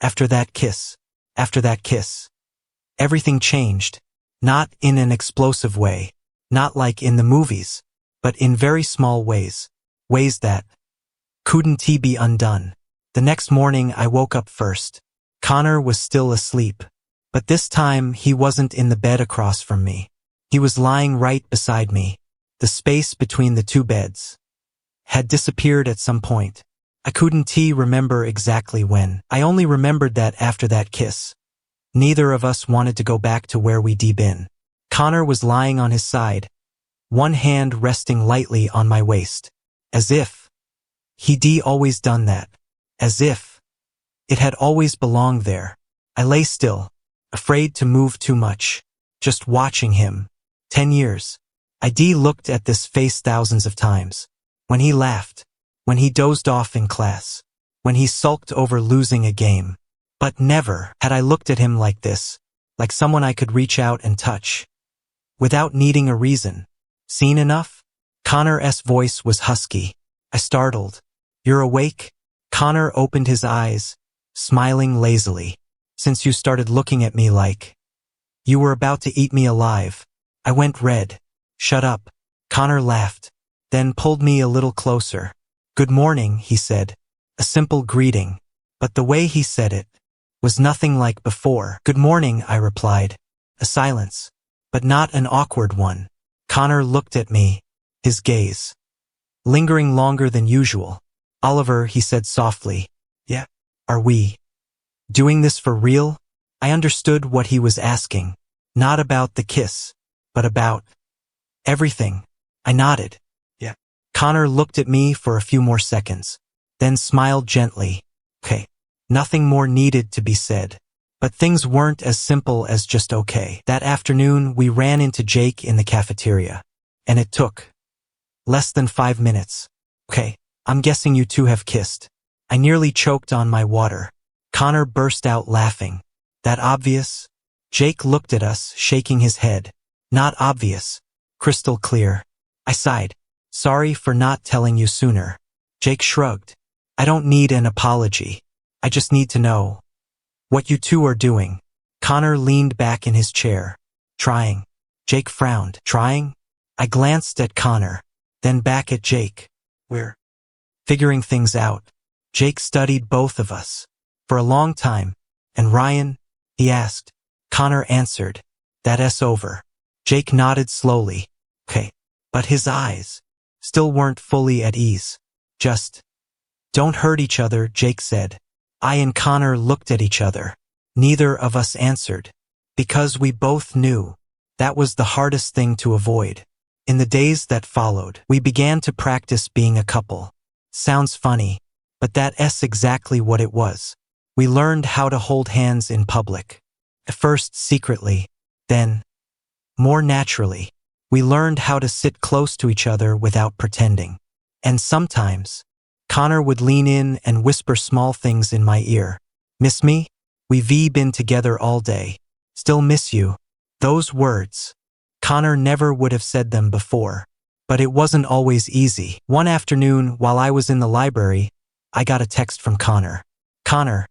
After that kiss. After that kiss. Everything changed. Not in an explosive way. Not like in the movies. But in very small ways. Ways that couldn't be undone. The next morning I woke up first. Connor was still asleep. But this time he wasn't in the bed across from me. He was lying right beside me. The space between the two beds had disappeared at some point. I couldn't remember exactly when. I only remembered that after that kiss, neither of us wanted to go back to where we'd been. Connor was lying on his side, one hand resting lightly on my waist, as if he'd always done that, as if it had always belonged there. I lay still, afraid to move too much, just watching him. 10 years. I looked at this face thousands of times. When he laughed, when he dozed off in class, when he sulked over losing a game. But never had I looked at him like this, like someone I could reach out and touch, without needing a reason. Seen enough? Connor's voice was husky. I startled. You're awake? Connor opened his eyes, smiling lazily. Since you started looking at me like you were about to eat me alive. I went red. Shut up. Connor laughed, then pulled me a little closer. Good morning, he said. A simple greeting. But the way he said it was nothing like before. Good morning, I replied. A silence, but not an awkward one. Connor looked at me, his gaze lingering longer than usual. Oliver, he said softly. Yeah, are we doing this for real? I understood what he was asking. Not about the kiss, but about everything. I nodded. Yeah. Connor looked at me for a few more seconds, then smiled gently. Okay. Nothing more needed to be said. But things weren't as simple as just okay. That afternoon, we ran into Jake in the cafeteria. And it took less than 5 minutes. Okay, I'm guessing you two have kissed. I nearly choked on my water. Connor burst out laughing. That obvious? Jake looked at us, shaking his head. Not obvious. Crystal clear. I sighed. Sorry for not telling you sooner. Jake shrugged. I don't need an apology. I just need to know what you two are doing. Connor leaned back in his chair. Trying. Jake frowned. Trying? I glanced at Connor, then back at Jake. We're figuring things out. Jake studied both of us for a long time. And Ryan? He asked. Connor answered. That's over. Jake nodded slowly. Okay. But his eyes still weren't fully at ease. Just don't hurt each other, Jake said. I and Connor looked at each other. Neither of us answered. Because we both knew that was the hardest thing to avoid. In the days that followed, we began to practice being a couple. Sounds funny, but that's exactly what it was. We learned how to hold hands in public. At first secretly, then more naturally. We learned how to sit close to each other without pretending. And sometimes, Connor would lean in and whisper small things in my ear. Miss me? We've been together all day. Still miss you. Those words. Connor never would have said them before. But it wasn't always easy. One afternoon, while I was in the library, I got a text from Connor. Connor,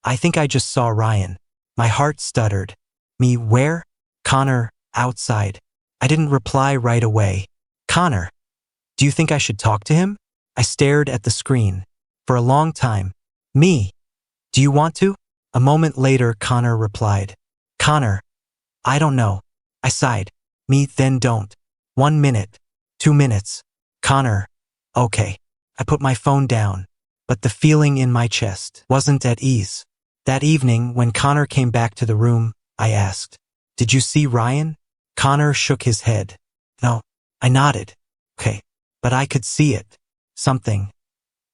I think I just saw Ryan. My heart stuttered. Me where? Connor, outside. I didn't reply right away. Connor, do you think I should talk to him? I stared at the screen. For a long time. Me. Do you want to? A moment later, Connor replied. Connor, I don't know. I sighed. Me, then don't. 1 minute. 2 minutes. Connor, okay. I put my phone down, but the feeling in my chest wasn't at ease. That evening, when Connor came back to the room, I asked, Did you see Ryan? Connor shook his head. No. I nodded. Okay. But I could see it. Something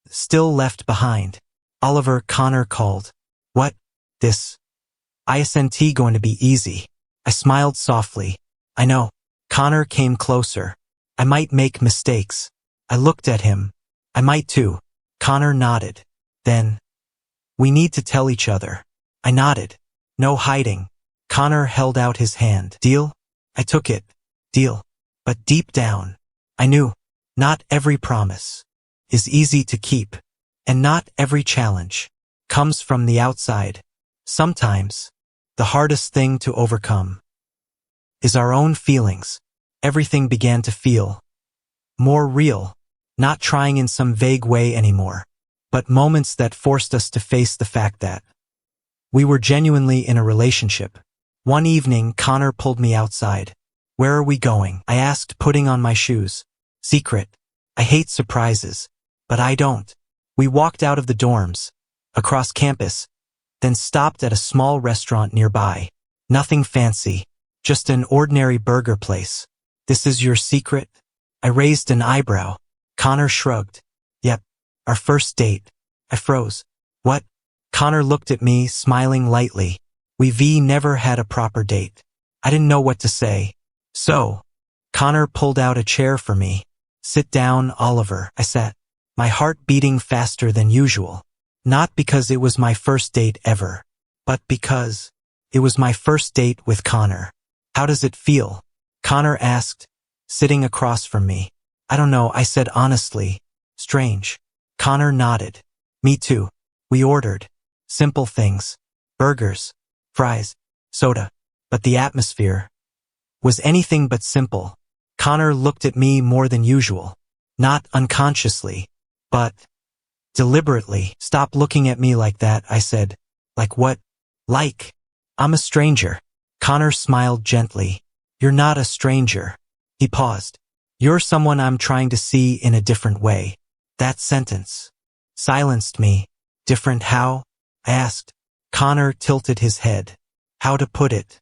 still left behind. Oliver, Connor called. What? This isn't going to be easy. I smiled softly. I know. Connor came closer. I might make mistakes. I looked at him. I might too. Connor nodded. Then, we need to tell each other. I nodded. No hiding. Connor held out his hand. Deal? I took it. Deal. But deep down, I knew not every promise is easy to keep, and not every challenge comes from the outside. Sometimes, the hardest thing to overcome is our own feelings. Everything began to feel more real, not trying in some vague way anymore, but moments that forced us to face the fact that we were genuinely in a relationship. One evening, Connor pulled me outside. "Where are we going?" I asked, putting on my shoes. "Secret. I hate surprises, but I don't." We walked out of the dorms, across campus, then stopped at a small restaurant nearby. Nothing fancy, just an ordinary burger place. "This is your secret?" I raised an eyebrow. Connor shrugged. "Yep, our first date." I froze. "What?" Connor looked at me, smiling lightly. "We've never had a proper date." I didn't know what to say. "So," Connor pulled out a chair for me. "Sit down, Oliver." I sat, my heart beating faster than usual. Not because it was my first date ever, but because it was my first date with Connor. "How does it feel?" Connor asked, sitting across from me. "I don't know," I said honestly. "Strange." Connor nodded. "Me too." We ordered simple things: burgers, fries, soda. But the atmosphere was anything but simple. Connor looked at me more than usual. Not unconsciously, but deliberately. "Stop looking at me like that," I said. "Like what?" "Like I'm a stranger." Connor smiled gently. "You're not a stranger." He paused. "You're someone I'm trying to see in a different way." That sentence silenced me. "Different how?" I asked. Connor tilted his head. "How to put it?"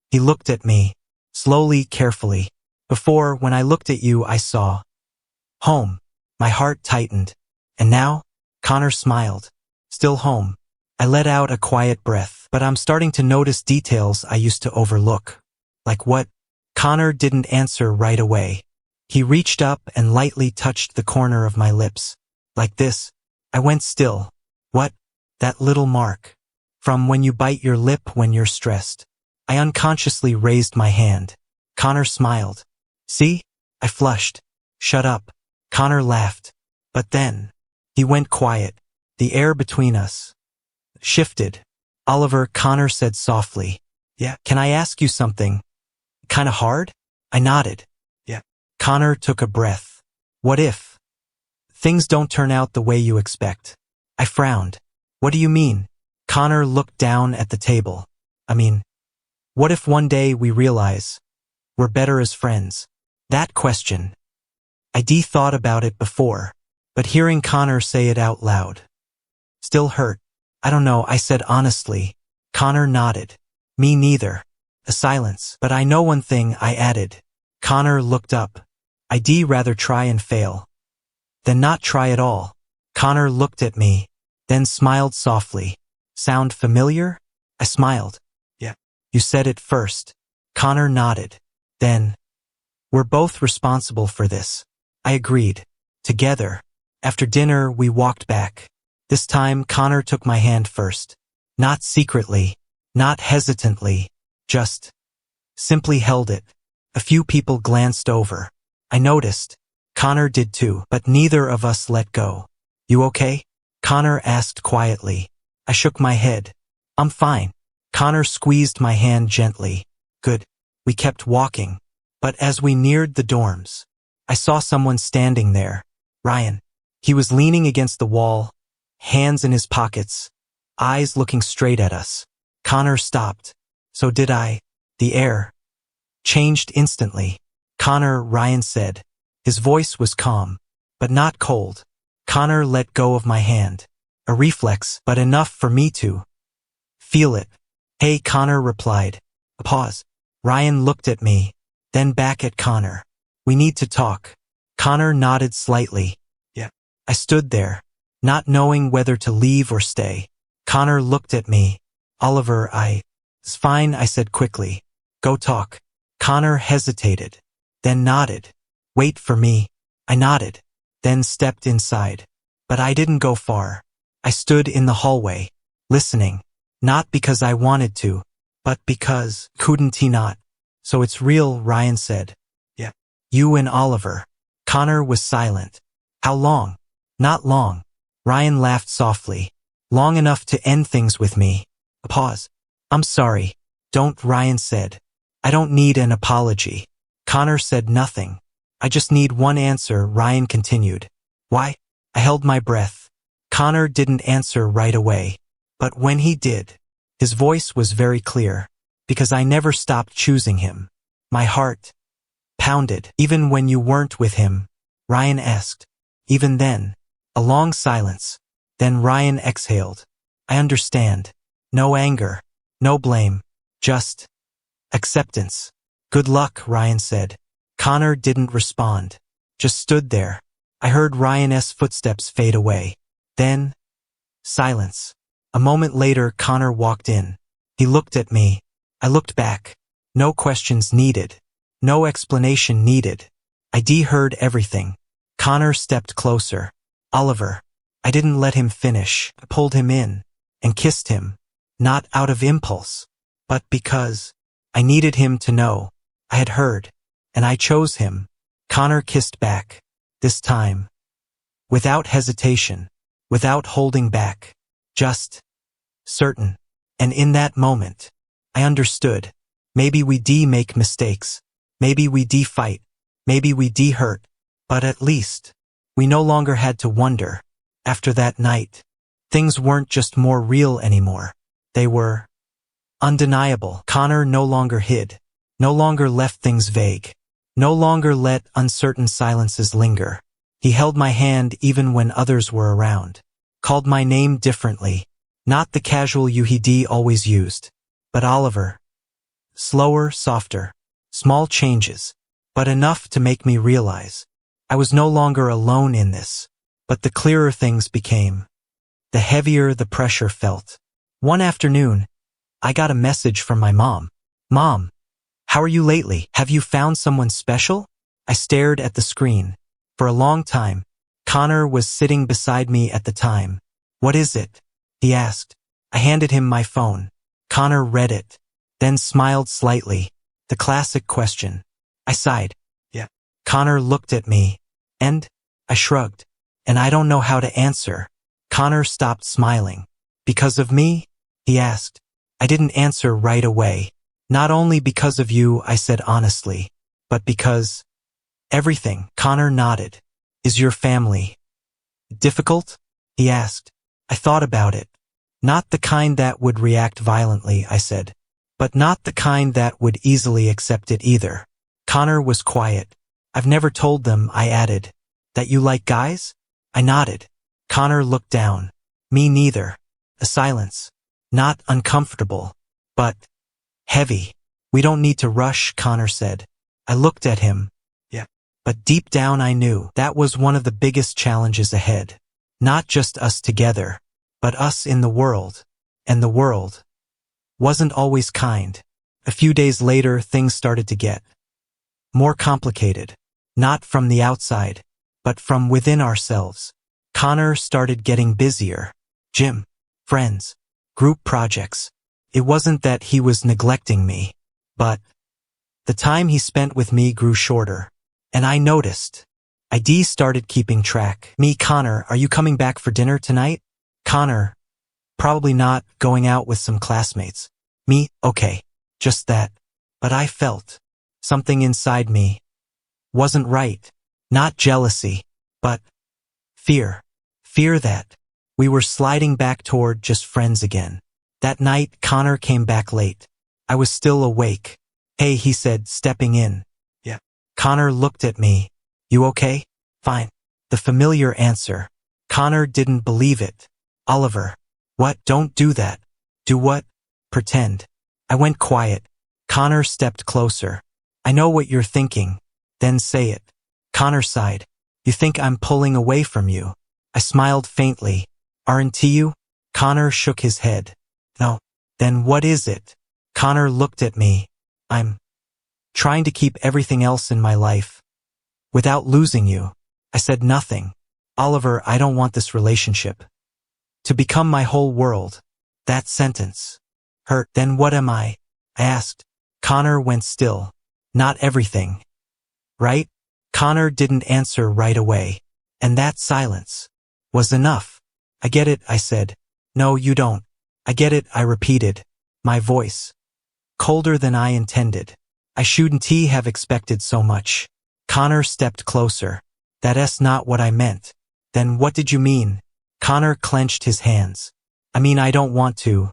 He looked at me, slowly, carefully. "Before, when I looked at you, I saw home." My heart tightened. "And now?" Connor smiled. "Still home." I let out a quiet breath. "But I'm starting to notice details I used to overlook." "Like what?" Connor didn't answer right away. He reached up and lightly touched the corner of my lips. "Like this." I went still. "What?" "That little mark. From when you bite your lip when you're stressed." I unconsciously raised my hand. Connor smiled. "See?" I flushed. "Shut up." Connor laughed. But then he went quiet. The air between us shifted. "Oliver," Connor said softly. "Yeah." "Can I ask you something? Kinda hard?" I nodded. "Yeah." Connor took a breath. "What if things don't turn out the way you expect?" I frowned. "What do you mean?" Connor looked down at the table. "I mean, what if one day we realize we're better as friends?" That question. I'd thought about it before, but hearing Connor say it out loud still hurt. "I don't know," I said honestly. Connor nodded. "Me neither." A silence. "But I know one thing," I added. Connor looked up. "I'd rather try and fail than not try at all." Connor looked at me, then smiled softly. "Sound familiar?" I smiled. "Yeah. You said it first." Connor nodded. Then, "We're both responsible for this." I agreed. Together. After dinner, we walked back. This time, Connor took my hand first. Not secretly, not hesitantly, just simply held it. A few people glanced over. I noticed. Connor did too, but neither of us let go. "You okay?" Connor asked quietly. I shook my head. "I'm fine." Connor squeezed my hand gently. "Good." We kept walking. But as we neared the dorms, I saw someone standing there. Ryan. He was leaning against the wall, hands in his pockets, eyes looking straight at us. Connor stopped. So did I. The air changed instantly. "Connor," Ryan said. His voice was calm, but not cold. Connor let go of my hand. A reflex, but enough for me to feel it. "Hey," Connor replied. A pause. Ryan looked at me, then back at Connor. "We need to talk." Connor nodded slightly. "Yeah." I stood there, not knowing whether to leave or stay. Connor looked at me. "Oliver, It's fine," I said quickly. "Go talk." Connor hesitated, then nodded. "Wait for me." I nodded, then stepped inside. But I didn't go far. I stood in the hallway, listening. Not because I wanted to, but because couldn't he not? "So it's real," Ryan said. "Yeah." "You and Oliver." Connor was silent. "How long?" "Not long." Ryan laughed softly. Long enough to end things with me. A pause. I'm sorry. Don't, Ryan said. I don't need an apology. Connor said nothing. I just need one answer, Ryan continued. Why? I held my breath. Connor didn't answer right away. But when he did, his voice was very clear. Because I never stopped choosing him. My heart pounded. Even when you weren't with him? Ryan asked. Even then. A long silence. Then Ryan exhaled. I understand. No anger. No blame. Just acceptance. Good luck, Ryan said. Connor didn't respond. Just stood there. I heard Ryan's footsteps fade away. Then, silence. A moment later, Connor walked in. He looked at me. I looked back. No questions needed. No explanation needed. I heard everything. Connor stepped closer. Oliver. I didn't let him finish. I pulled him in and kissed him. Not out of impulse, but because I needed him to know. I had heard, and I chose him. Connor kissed back. This time. Without hesitation. Without holding back. Just certain. And in that moment, I understood. Maybe we make mistakes. Maybe we fight. Maybe we hurt. But at least, we no longer had to wonder. After that night, things weren't just more real anymore. They were undeniable. Connor no longer hid. No longer left things vague. No longer let uncertain silences linger. He held my hand even when others were around. Called my name differently. Not the casual you he always used. But Oliver. Slower, softer. Small changes. But enough to make me realize. I was no longer alone in this. But the clearer things became. The heavier the pressure felt. One afternoon, I got a message from my mom. Mom, how are you lately? Have you found someone special? I stared at the screen. For a long time, Connor was sitting beside me at the time. What is it? He asked. I handed him my phone. Connor read it, then smiled slightly. The classic question. I sighed. Yeah. Connor looked at me, and I shrugged. And I don't know how to answer. Connor stopped smiling. Because of me? He asked. I didn't answer right away. Not only because of you, I said honestly, but because everything. Connor nodded. Is your family difficult? He asked. I thought about it. Not the kind that would react violently, I said. But not the kind that would easily accept it either. Connor was quiet. I've never told them, I added. That you like guys? I nodded. Connor looked down. Me neither. A silence. Not uncomfortable, but heavy. We don't need to rush, Connor said. I looked at him. Yeah. But deep down I knew that was one of the biggest challenges ahead. Not just us together, but us in the world. And the world wasn't always kind. A few days later, things started to get more complicated. Not from the outside, but from within ourselves. Connor started getting busier. Gym, friends, group projects. It wasn't that he was neglecting me, but the time he spent with me grew shorter. And I noticed. I started keeping track. Me, Connor, are you coming back for dinner tonight? Connor, probably not, going out with some classmates. Me, okay, just that. But I felt something inside me wasn't right. Not jealousy, but fear. Fear that we were sliding back toward just friends again. That night, Connor came back late. I was still awake. Hey, he said, stepping in. Yeah. Connor looked at me. You okay? Fine. The familiar answer. Connor didn't believe it. Oliver. What? Don't do that. Do what? Pretend. I went quiet. Connor stepped closer. I know what you're thinking. Then say it. Connor sighed. You think I'm pulling away from you? I smiled faintly. Aren't you? Connor shook his head. No. Then what is it? Connor looked at me. I'm trying to keep everything else in my life without losing you. I said nothing. Oliver, I don't want this relationship to become my whole world. That sentence hurt. Then what am I? I asked. Connor went still. Not everything. Right? Connor didn't answer right away. And that silence was enough. I get it, I said. No, you don't. I get it, I repeated. My voice colder than I intended. I shouldn't have expected so much. Connor stepped closer. That's not what I meant. Then what did you mean? Connor clenched his hands. I mean, I don't want to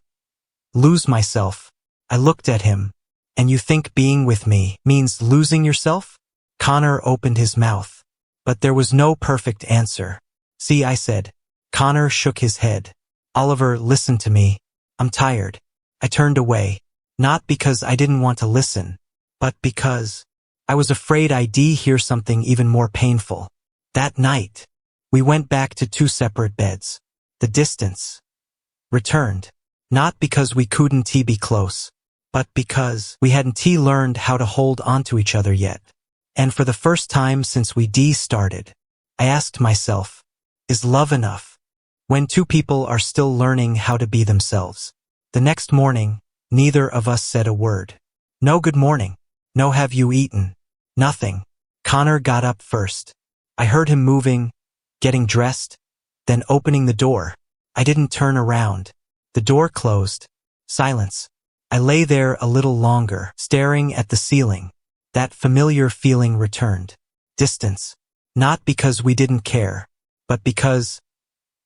lose myself. I looked at him. And you think being with me means losing yourself? Connor opened his mouth. But there was no perfect answer. See, I said. Connor shook his head. Oliver, listen to me. I'm tired. I turned away. Not because I didn't want to listen, but because I was afraid I'd hear something even more painful. That night, we went back to 2 separate beds. The distance returned. Not because we couldn't be close, but because we hadn't learned how to hold onto each other yet. And for the first time since we started, I asked myself, is love enough? When 2 people are still learning how to be themselves. The next morning, neither of us said a word. No good morning. No have you eaten. Nothing. Connor got up first. I heard him moving, getting dressed, then opening the door. I didn't turn around. The door closed. Silence. I lay there a little longer, staring at the ceiling. That familiar feeling returned. Distance. Not because we didn't care, but because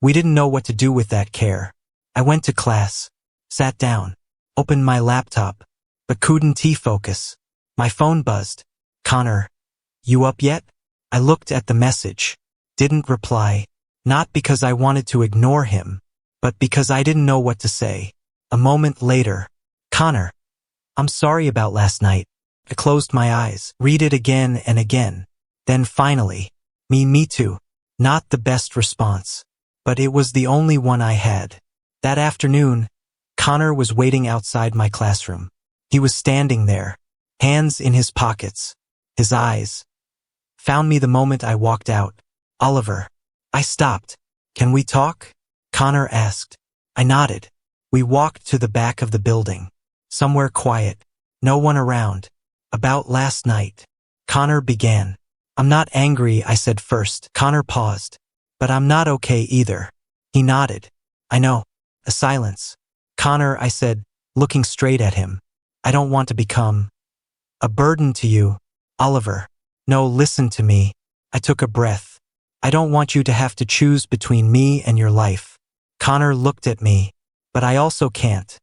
we didn't know what to do with that care. I went to class, sat down, opened my laptop, but couldn't focus. My phone buzzed. Connor, you up yet? I looked at the message. Didn't reply. Not because I wanted to ignore him, but because I didn't know what to say. A moment later. Connor, I'm sorry about last night. I closed my eyes, read it again and again. Then finally, me too. Not the best response, but it was the only one I had. That afternoon, Connor was waiting outside my classroom. He was standing there, hands in his pockets. His eyes found me the moment I walked out. Oliver. I stopped. Can we talk? Connor asked. I nodded. We walked to the back of the building. Somewhere quiet. No one around. About last night. Connor began. I'm not angry, I said first. Connor paused. But I'm not okay either. He nodded. I know. A silence. Connor, I said, looking straight at him. I don't want to become a burden to you, Oliver. No, listen to me. I took a breath. I don't want you to have to choose between me and your life. Connor looked at me. But I also can't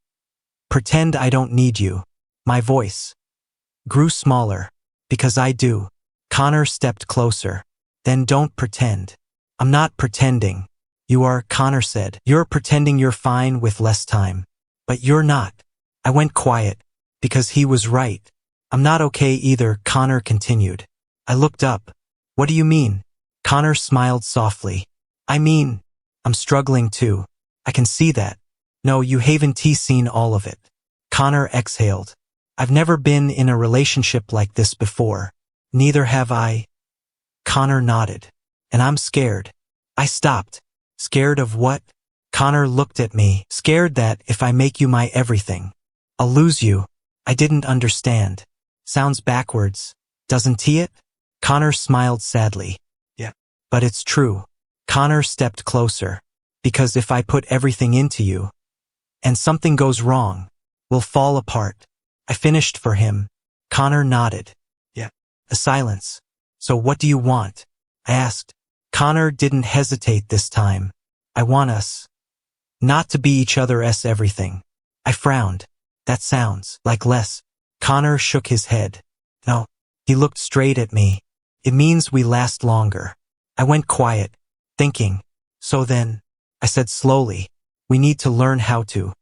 pretend I don't need you. My voice grew smaller. Because I do. Connor stepped closer. Then don't pretend. I'm not pretending. You are, Connor said. You're pretending you're fine with less time. But you're not. I went quiet. Because he was right. I'm not okay either, Connor continued. I looked up. What do you mean? Connor smiled softly. I mean, I'm struggling too. I can see that. No, you haven't seen all of it. Connor exhaled. I've never been in a relationship like this before. Neither have I. Connor nodded. And I'm scared. I stopped. Scared of what? Connor looked at me. Scared that if I make you my everything, I'll lose you. I didn't understand. Sounds backwards. Doesn't it? Connor smiled sadly. Yeah. But it's true. Connor stepped closer. Because if I put everything into you, and something goes wrong, we'll fall apart. I finished for him. Connor nodded. Yeah. A silence. So what do you want? I asked. Connor didn't hesitate this time. I want us not to be each other's everything. I frowned. That sounds like less. Connor shook his head. No. He looked straight at me. It means we last longer. I went quiet, thinking. So then, I said slowly, we need to learn how to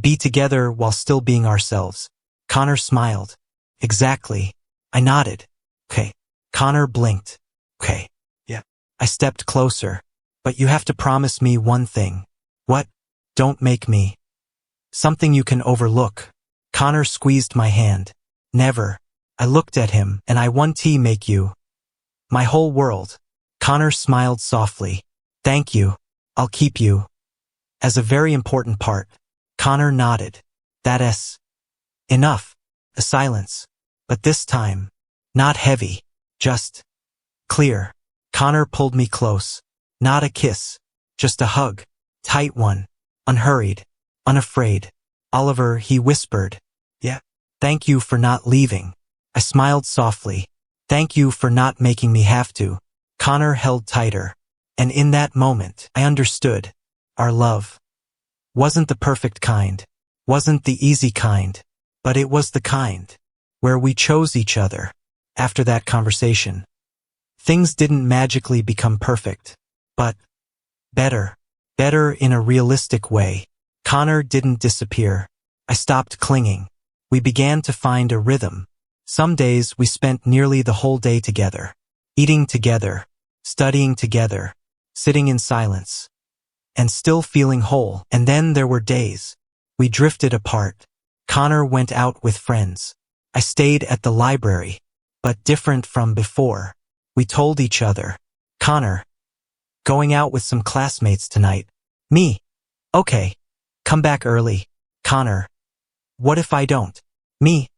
be together while still being ourselves. Connor smiled. Exactly. I nodded. Okay. Connor blinked. Okay. Yeah. I stepped closer. But you have to promise me one thing. What? Don't make me something you can overlook. Connor squeezed my hand. Never. I looked at him, and I want to make you my whole world. Connor smiled softly. Thank you. I'll keep you as a very important part. Connor nodded. That's enough. A silence. But this time, not heavy, just clear. Connor pulled me close. Not a kiss, just a hug. Tight one. unhurried, unafraid. Oliver, he whispered. Yeah. Thank you for not leaving. I smiled softly. Thank you for not making me have to. Connor held tighter. And in that moment, I understood. Our love wasn't the perfect kind, wasn't the easy kind, but it was the kind where we chose each other. After that conversation, things didn't magically become perfect, but better in a realistic way. Connor didn't disappear. I stopped clinging. We began to find a rhythm. Some days we spent nearly the whole day together, eating together, studying together, sitting in silence, and still feeling whole. And then there were days we drifted apart. Connor went out with friends. I stayed at the library, but different from before. We told each other, Connor, going out with some classmates tonight. Me, okay, come back early. Connor, what if I don't? Me,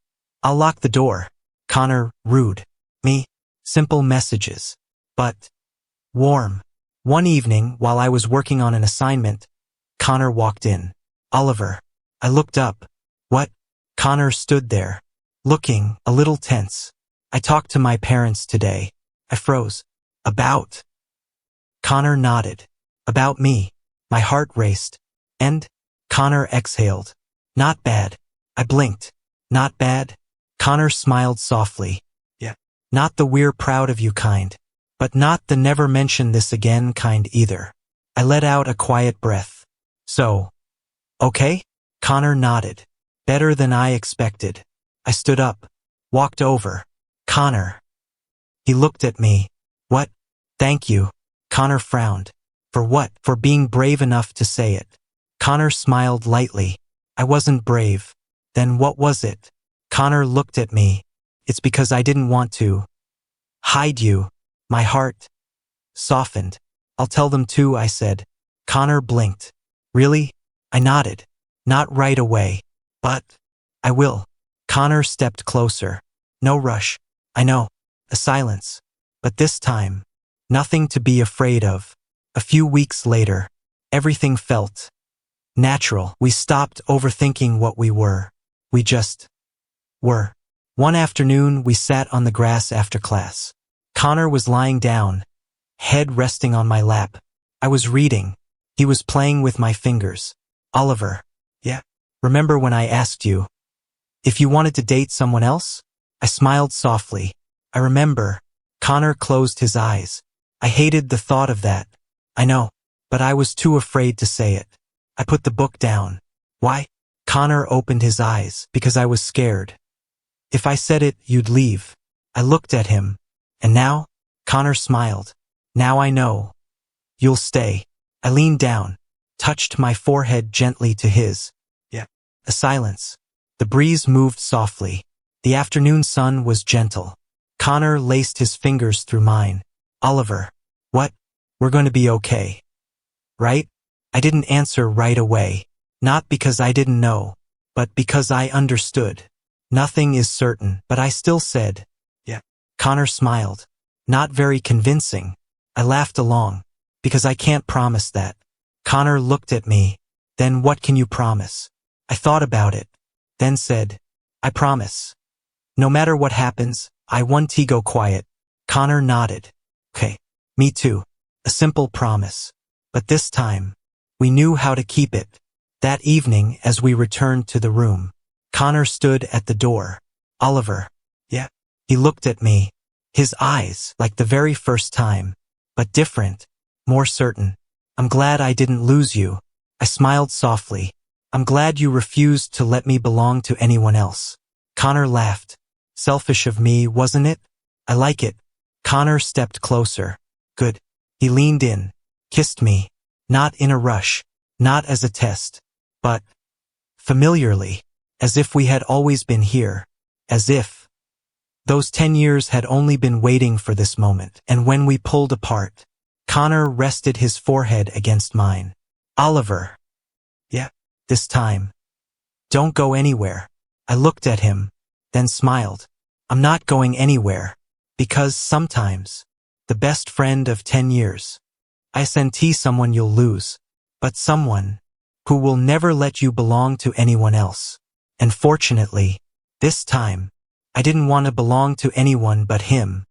I'll lock the door. Connor, rude. Me, simple messages, but warm. One evening, while I was working on an assignment, Connor walked in. Oliver. I looked up. What? Connor stood there, looking a little tense. I talked to my parents today. I froze. About? Connor nodded. About me. My heart raced. And? Connor exhaled. Not bad. I blinked. Not bad? Connor smiled softly. Yeah. Not the we're proud of you kind, but not the never mention this again kind either. I let out a quiet breath. So, okay? Connor nodded. Better than I expected. I stood up, walked over. Connor. He looked at me. What? Thank you. Connor frowned. For what? For being brave enough to say it. Connor smiled lightly. I wasn't brave. Then what was it? Connor looked at me. It's because I didn't want to hide you. My heart softened. I'll tell them too, I said. Connor blinked. Really? I nodded. Not right away. But I will. Connor stepped closer. No rush. I know. A silence. But this time, nothing to be afraid of. A few weeks later, everything felt natural. We stopped overthinking what we were. We just were. One afternoon, we sat on the grass after class. Connor was lying down, head resting on my lap. I was reading. He was playing with my fingers. Oliver. Yeah. Remember when I asked you if you wanted to date someone else? I smiled softly. I remember. Connor closed his eyes. I hated the thought of that. I know, but I was too afraid to say it. I put the book down. Why? Connor opened his eyes. Because I was scared. If I said it, you'd leave. I looked at him. And now? Connor smiled. Now I know. You'll stay. I leaned down, touched my forehead gently to his. Yeah. A silence. The breeze moved softly. The afternoon sun was gentle. Connor laced his fingers through mine. Oliver. What? We're going to be okay. Right? I didn't answer right away. Not because I didn't know, but because I understood. Nothing is certain, but I still said, yeah. Connor smiled. Not very convincing. I laughed along. Because I can't promise that. Connor looked at me. Then what can you promise? I thought about it. Then said, I promise. No matter what happens, I want to go quiet. Connor nodded. Okay. Me too. A simple promise. But this time, we knew how to keep it. That evening, as we returned to the room, Connor stood at the door. Oliver. Yeah. He looked at me. His eyes, like the very first time, but different, more certain. I'm glad I didn't lose you. I smiled softly. I'm glad you refused to let me belong to anyone else. Connor laughed. Selfish of me, wasn't it? I like it. Connor stepped closer. Good. He leaned in, kissed me. Not in a rush, not as a test, but familiarly, as if we had always been here, as if those 10 years had only been waiting for this moment. And when we pulled apart, Connor rested his forehead against mine. Oliver. Yeah, this time. Don't go anywhere. I looked at him, then smiled. I'm not going anywhere, because sometimes, the best friend of 10 years, isn't someone you'll lose, but someone who will never let you belong to anyone else. And fortunately, this time, I didn't want to belong to anyone but him.